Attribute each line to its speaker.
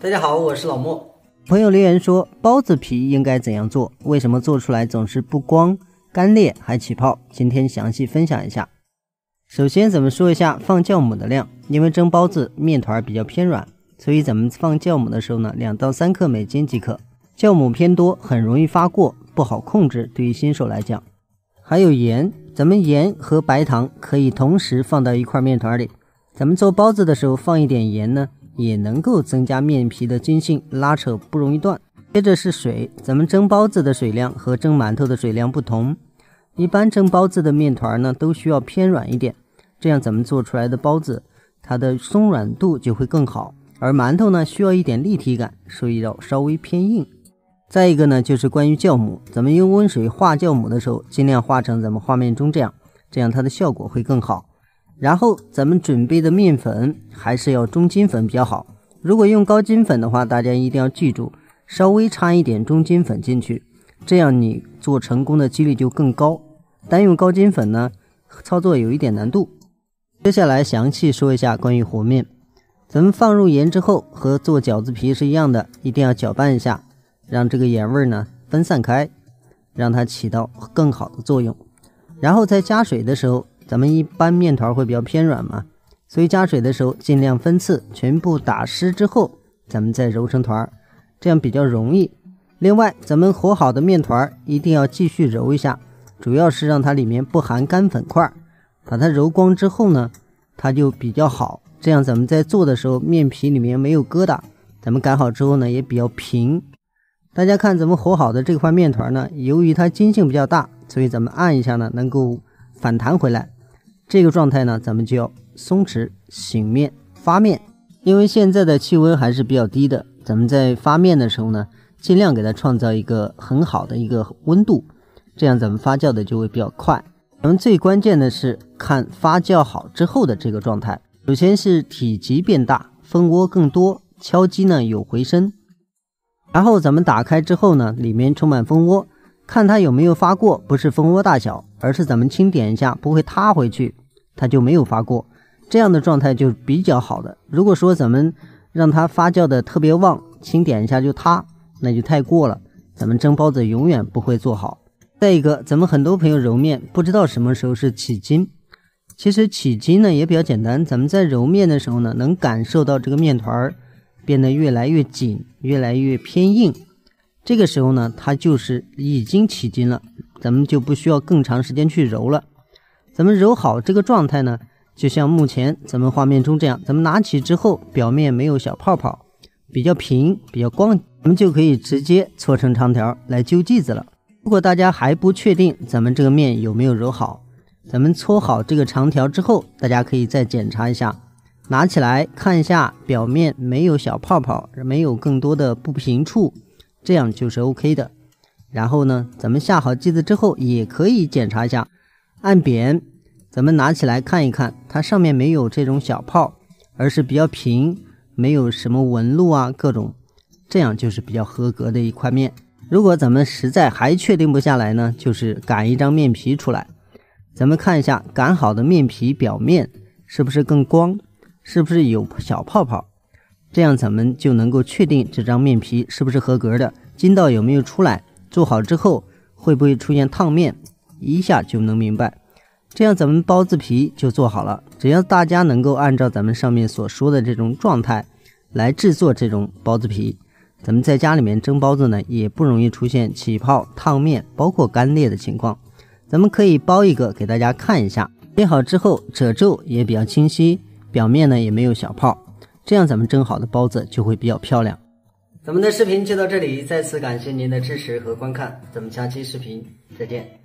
Speaker 1: 大家好，我是老莫。
Speaker 2: 朋友留言说包子皮应该怎样做？为什么做出来总是不光干裂还起泡？今天详细分享一下。首先咱们说一下放酵母的量，因为蒸包子面团比较偏软，所以咱们放酵母的时候呢，2到3克每斤即可。酵母偏多很容易发过，不好控制，对于新手来讲。还有盐，咱们盐和白糖可以同时放到一块面团里，咱们做包子的时候放一点盐呢，也能够增加面皮的筋性，拉扯不容易断。接着是水，咱们蒸包子的水量和蒸馒头的水量不同，一般蒸包子的面团呢都需要偏软一点，这样咱们做出来的包子它的松软度就会更好，而馒头呢需要一点立体感，所以要稍微偏硬。再一个呢就是关于酵母，咱们用温水化酵母的时候，尽量化成咱们画面中这样它的效果会更好。然后咱们准备的面粉还是要中筋粉比较好，如果用高筋粉的话，大家一定要记住稍微掺一点中筋粉进去，这样你做成功的几率就更高。单用高筋粉呢操作有一点难度。接下来详细说一下关于和面，咱们放入盐之后和做饺子皮是一样的，一定要搅拌一下，让这个盐味呢分散开，让它起到更好的作用。然后在加水的时候，咱们一般面团会比较偏软嘛，所以加水的时候尽量分次，全部打湿之后咱们再揉成团，这样比较容易。另外咱们和好的面团一定要继续揉一下，主要是让它里面不含干粉块，把它揉光之后呢它就比较好，这样咱们在做的时候面皮里面没有疙瘩，咱们擀好之后呢也比较平。大家看咱们和好的这块面团呢，由于它筋性比较大，所以咱们按一下呢能够反弹回来，这个状态呢咱们就要松弛醒面发面。因为现在的气温还是比较低的，咱们在发面的时候呢尽量给它创造一个很好的一个温度，这样咱们发酵的就会比较快。咱们最关键的是看发酵好之后的这个状态，首先是体积变大，蜂窝更多，敲击呢有回声。然后咱们打开之后呢，里面充满蜂窝，看它有没有发过，不是蜂窝大小，而是咱们轻点一下不会塌回去，它就没有发过，这样的状态就比较好的。如果说咱们让它发酵的特别旺，轻点一下就塌，那就太过了，咱们蒸包子永远不会做好。再一个，咱们很多朋友揉面不知道什么时候是起筋，其实起筋呢也比较简单，咱们在揉面的时候呢，能感受到这个面团变得越来越紧，越来越偏硬，这个时候呢它就是已经起筋了，咱们就不需要更长时间去揉了。咱们揉好这个状态呢，就像目前咱们画面中这样，咱们拿起之后表面没有小泡泡，比较平比较光，咱们就可以直接搓成长条来揪剂子了。如果大家还不确定咱们这个面有没有揉好，咱们搓好这个长条之后，大家可以再检查一下，拿起来看一下表面没有小泡泡，没有更多的不平处，这样就是 OK 的。然后呢咱们下好剂子之后也可以检查一下，按扁咱们拿起来看一看，它上面没有这种小泡，而是比较平，没有什么纹路啊各种，这样就是比较合格的一块面。如果咱们实在还确定不下来呢，就是擀一张面皮出来，咱们看一下擀好的面皮表面是不是更光，是不是有小泡泡，这样咱们就能够确定这张面皮是不是合格的，筋道有没有出来，做好之后会不会出现烫面，一下就能明白，这样咱们包子皮就做好了。只要大家能够按照咱们上面所说的这种状态来制作这种包子皮，咱们在家里面蒸包子呢也不容易出现起泡烫面包括干裂的情况。咱们可以包一个给大家看一下，捏好之后褶皱也比较清晰，表面呢也没有小泡，这样咱们蒸好的包子就会比较漂亮。
Speaker 1: 咱们的视频就到这里，再次感谢您的支持和观看，咱们下期视频再见。